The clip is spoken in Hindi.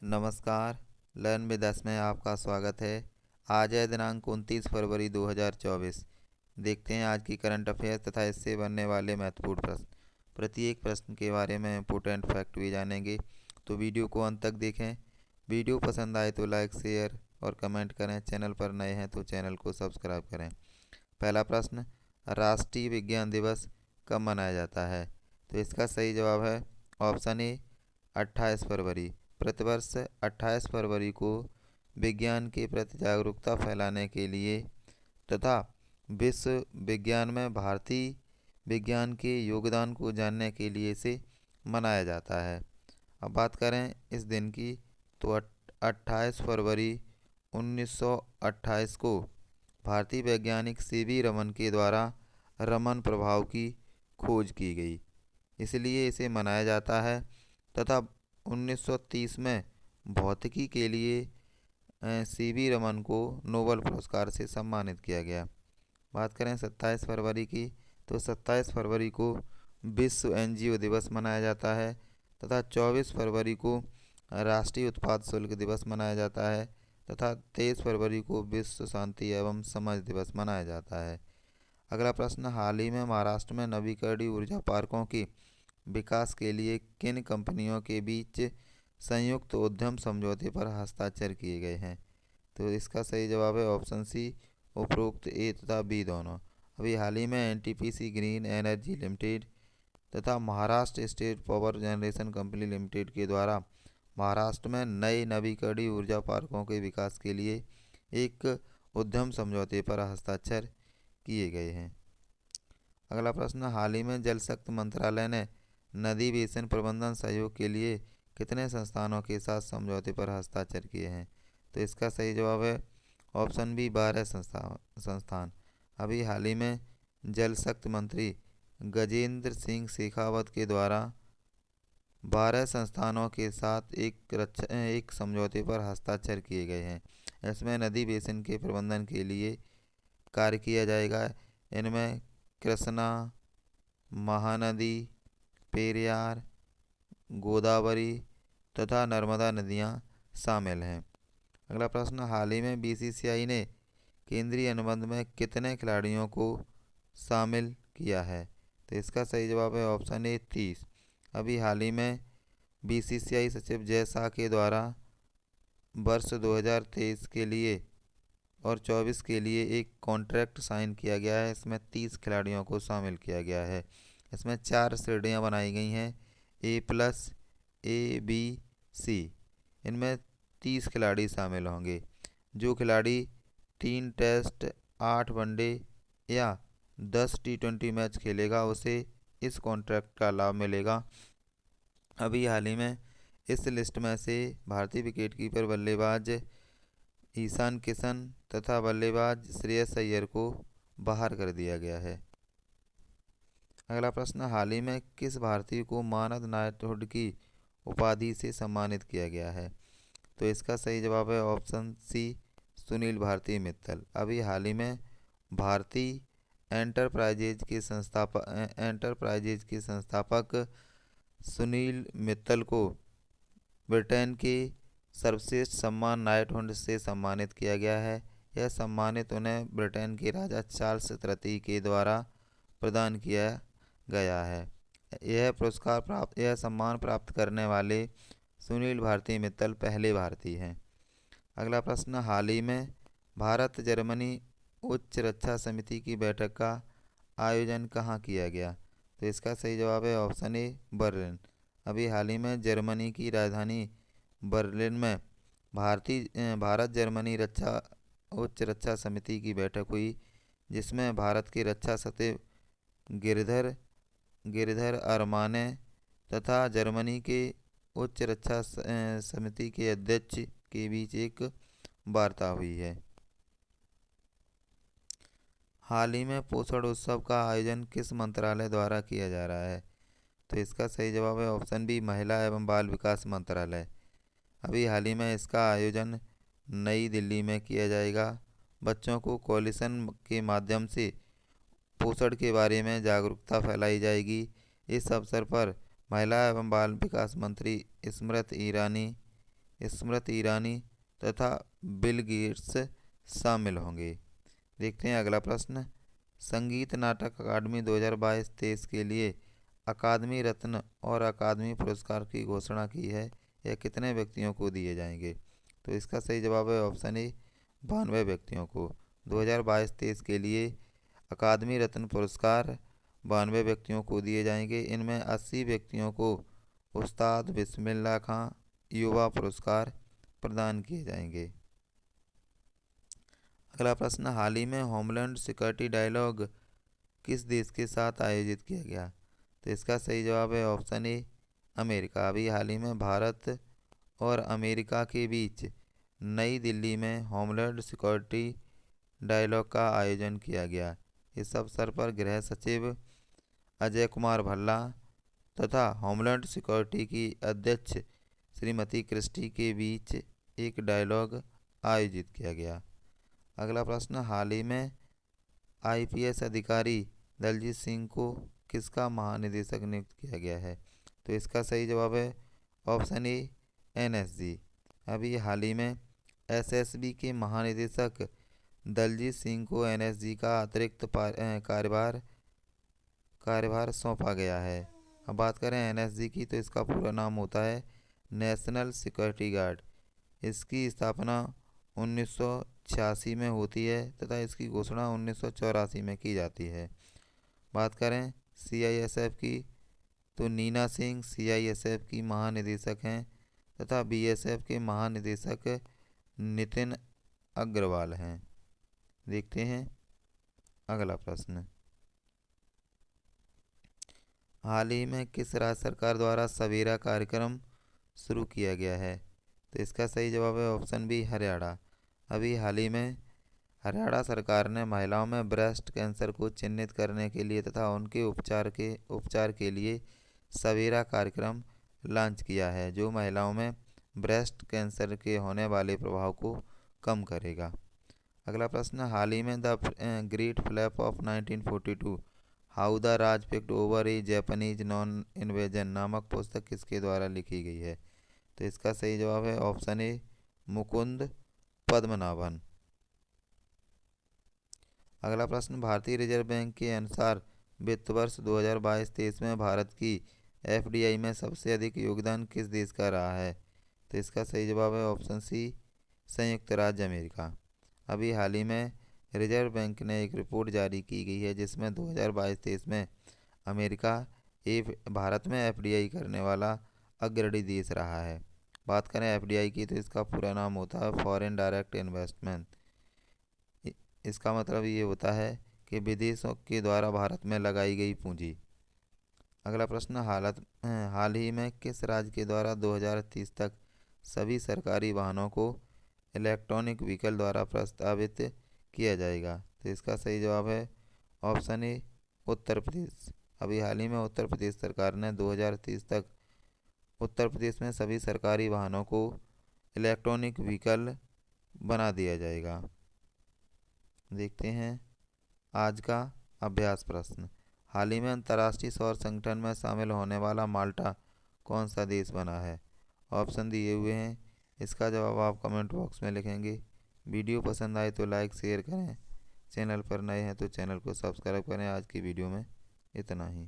नमस्कार। लर्न विद अस में आपका स्वागत है। आज है दिनांक 29 फरवरी 2024। देखते हैं आज की करंट अफेयर्स तथा इससे बनने वाले महत्वपूर्ण प्रश्न। प्रत्येक प्रश्न के बारे में इम्पोर्टेंट फैक्ट भी जानेंगे, तो वीडियो को अंत तक देखें। वीडियो पसंद आए तो लाइक, शेयर और कमेंट करें। चैनल पर नए हैं तो चैनल को सब्सक्राइब करें। पहला प्रश्न, राष्ट्रीय विज्ञान दिवस कब मनाया जाता है? तो इसका सही जवाब है ऑप्शन ए 28 फरवरी। प्रतिवर्ष 28 फरवरी को विज्ञान के प्रति जागरूकता फैलाने के लिए तथा विश्व विज्ञान में भारतीय विज्ञान के योगदान को जानने के लिए इसे मनाया जाता है। अब बात करें इस दिन की, तो 28 फरवरी 1928 को भारतीय वैज्ञानिक सीवी रमन के द्वारा रमन प्रभाव की खोज की गई, इसलिए इसे मनाया जाता है। तथा 1930 में भौतिकी के लिए सीवी रमन को नोबेल पुरस्कार से सम्मानित किया गया। बात करें 27 फरवरी की, तो 27 फरवरी को विश्व एनजीओ दिवस मनाया जाता है तथा 24 फरवरी को राष्ट्रीय उत्पाद शुल्क दिवस मनाया जाता है तथा 23 फरवरी को विश्व शांति एवं समझ दिवस मनाया जाता है। अगला प्रश्न, हाल ही में महाराष्ट्र में नवीकरणीय ऊर्जा पार्कों के विकास के लिए किन कंपनियों के बीच संयुक्त उद्यम समझौते पर हस्ताक्षर किए गए हैं? तो इसका सही जवाब है ऑप्शन सी, उपरोक्त ए तथा बी दोनों। अभी हाल ही में एनटीपीसी ग्रीन एनर्जी लिमिटेड तथा Maharashtra state power generation company limited के द्वारा महाराष्ट्र में नए नवीकरणीय ऊर्जा पार्कों के विकास के लिए एक उद्यम समझौते पर हस्ताक्षर किए गए हैं। अगला प्रश्न, हाल ही में जल शक्ति मंत्रालय ने नदी बेसिन प्रबंधन सहयोग के लिए कितने संस्थानों के साथ समझौते पर हस्ताक्षर किए हैं? तो इसका सही जवाब है ऑप्शन बी, 12 संस्थान। अभी हाल ही में जल शक्ति मंत्री गजेंद्र सिंह शेखावत के द्वारा 12 संस्थानों के साथ एक समझौते पर हस्ताक्षर किए गए हैं। इसमें नदी बेसिन के प्रबंधन के लिए कार्य किया जाएगा। इनमें कृष्णा, महानदी, पेरियार, गोदावरी तथा नर्मदा नदियां शामिल हैं। अगला प्रश्न, हाल ही में बीसीसीआई ने केंद्रीय अनुबंध में कितने खिलाड़ियों को शामिल किया है? तो इसका सही जवाब है ऑप्शन ए, 30। अभी हाल ही में बीसीसीआई सचिव जय शाह के द्वारा वर्ष 2023 के लिए और 24 के लिए एक कॉन्ट्रैक्ट साइन किया गया है। इसमें 30 खिलाड़ियों को शामिल किया गया है। इसमें 4 श्रेणियां बनाई गई हैं, A+, A, B, C। इनमें 30 खिलाड़ी शामिल होंगे। जो खिलाड़ी 3 टेस्ट, 8 वनडे या 10 T20 मैच खेलेगा उसे इस कॉन्ट्रैक्ट का लाभ मिलेगा। अभी हाल ही में इस लिस्ट में से भारतीय विकेटकीपर बल्लेबाज ईशान किशन तथा बल्लेबाज श्रेयस अय्यर को बाहर कर दिया गया है। अगला प्रश्न, हाल ही में किस भारतीय को मानद नाइटहुड की उपाधि से सम्मानित किया गया है? तो इसका सही जवाब है ऑप्शन सी, सुनील भारती मित्तल। अभी हाल ही में भारतीय एंटरप्राइजेज के संस्थापक सुनील मित्तल को ब्रिटेन के सर्वश्रेष्ठ सम्मान नाइटहुड से सम्मानित किया गया है। यह सम्मानित उन्हें ब्रिटेन के राजा चार्ल्स तृतीय के द्वारा प्रदान किया गया है। यह सम्मान प्राप्त करने वाले सुनील भारती मित्तल पहले भारतीय हैं। अगला प्रश्न, हाल ही में भारत जर्मनी उच्च रक्षा समिति की बैठक का आयोजन कहाँ किया गया? तो इसका सही जवाब है ऑप्शन ए, बर्लिन। अभी हाल ही में जर्मनी की राजधानी बर्लिन में भारत जर्मनी उच्च रक्षा समिति की बैठक हुई, जिसमें भारत के रक्षा सचिव गिरधर अरमाने तथा जर्मनी के उच्च रक्षा समिति के अध्यक्ष के बीच एक वार्ता हुई है। हाल ही में पोषण उत्सव का आयोजन किस मंत्रालय द्वारा किया जा रहा है? तो इसका सही जवाब है ऑप्शन बी, महिला एवं बाल विकास मंत्रालय। अभी हाल ही में इसका आयोजन नई दिल्ली में किया जाएगा। बच्चों को कोलिशन के माध्यम से पोषण के बारे में जागरूकता फैलाई जाएगी। इस अवसर पर महिला एवं बाल विकास मंत्री स्मृति स्मृति ईरानी तथा बिल गेट्स शामिल होंगे। देखते हैं अगला प्रश्न। संगीत नाटक अकादमी 2022-23 के लिए अकादमी रत्न और अकादमी पुरस्कार की घोषणा की है। यह कितने व्यक्तियों को दिए जाएंगे? तो इसका सही जवाब है ऑप्शन ए 92 व्यक्तियों को। 2022-23 के लिए अकादमी रत्न पुरस्कार 92 व्यक्तियों को दिए जाएंगे। इनमें 80 व्यक्तियों को उस्ताद बिस्मिल्लाह खां युवा पुरस्कार प्रदान किए जाएंगे। अगला प्रश्न। हाल ही में होमलैंड सिक्योरिटी डायलॉग किस देश के साथ आयोजित किया गया? तो इसका सही जवाब है ऑप्शन ए अमेरिका। अभी हाल ही में भारत और अमेरिका के बीच नई दिल्ली में होमलैंड सिक्योरिटी डायलॉग का आयोजन किया गया। इस अवसर पर गृह सचिव अजय कुमार भल्ला तथा होमलैंड सिक्योरिटी की अध्यक्ष श्रीमती क्रिस्टी के बीच एक डायलॉग आयोजित किया गया। अगला प्रश्न। हाल ही में आईपीएस अधिकारी दलजीत सिंह को किसका महानिदेशक नियुक्त किया गया है? तो इसका सही जवाब है ऑप्शन ए एनएसजी। अभी हाल ही में एसएसबी के महानिदेशक दलजीत सिंह को एनएसजी का अतिरिक्त कार्यभार सौंपा गया है। अब बात करें एनएसजी की, तो इसका पूरा नाम होता है नेशनल सिक्योरिटी गार्ड। इसकी स्थापना 1986 में होती है तथा इसकी घोषणा 1984 में की जाती है। बात करें सीआईएसएफ की, तो नीना सिंह सीआईएसएफ की महानिदेशक हैं तथा बीएसएफ के महानिदेशक नितिन अग्रवाल हैं। देखते हैं अगला प्रश्न। हाल ही में किस राज्य सरकार द्वारा सवेरा कार्यक्रम शुरू किया गया है? तो इसका सही जवाब है ऑप्शन बी हरियाणा। अभी हाल ही में हरियाणा सरकार ने महिलाओं में ब्रेस्ट कैंसर को चिन्हित करने के लिए तथा उनके उपचार के लिए सवेरा कार्यक्रम लॉन्च किया है, जो महिलाओं में ब्रेस्ट कैंसर के होने वाले प्रभाव को कम करेगा। अगला प्रश्न। हाल ही में the great flap of 1942 how the Raj picked over A Japanese non invasion नामक पुस्तक किसके द्वारा लिखी गई है? तो इसका सही जवाब है ऑप्शन ए मुकुंद पद्मनाभन। अगला प्रश्न। भारतीय रिजर्व बैंक के अनुसार वित्त वर्ष 2022-23 में भारत की एफडीआई में सबसे अधिक योगदान किस देश का रहा है? तो इसका सही जवाब है ऑप्शन सी संयुक्त राज्य अमेरिका। अभी हाल ही में रिजर्व बैंक ने एक रिपोर्ट जारी की गई है जिसमें 2022-23 में अमेरिका भारत में एफडीआई करने वाला अग्रणी देश रहा है। बात करें एफडीआई की, तो इसका पूरा नाम होता है फॉरेन डायरेक्ट इन्वेस्टमेंट। इसका मतलब ये होता है कि विदेशों के द्वारा भारत में लगाई गई पूंजी। अगला प्रश्न। हाल ही में किस राज्य के द्वारा 2030 तक सभी सरकारी वाहनों को इलेक्ट्रॉनिक व्हीकल द्वारा प्रस्तावित किया जाएगा? तो इसका सही जवाब है ऑप्शन ए उत्तर प्रदेश। अभी हाल ही में उत्तर प्रदेश सरकार ने 2030 तक उत्तर प्रदेश में सभी सरकारी वाहनों को इलेक्ट्रॉनिक व्हीकल बना दिया जाएगा। देखते हैं आज का अभ्यास प्रश्न। हाल ही में अंतर्राष्ट्रीय सौर संगठन में शामिल होने वाला माल्टा कौन सा देश बना है? ऑप्शन दिए हुए हैं, इसका जवाब आप कमेंट बॉक्स में लिखेंगे। वीडियो पसंद आए तो लाइक शेयर करें। चैनल पर नए हैं तो चैनल को सब्सक्राइब करें। आज की वीडियो में इतना ही।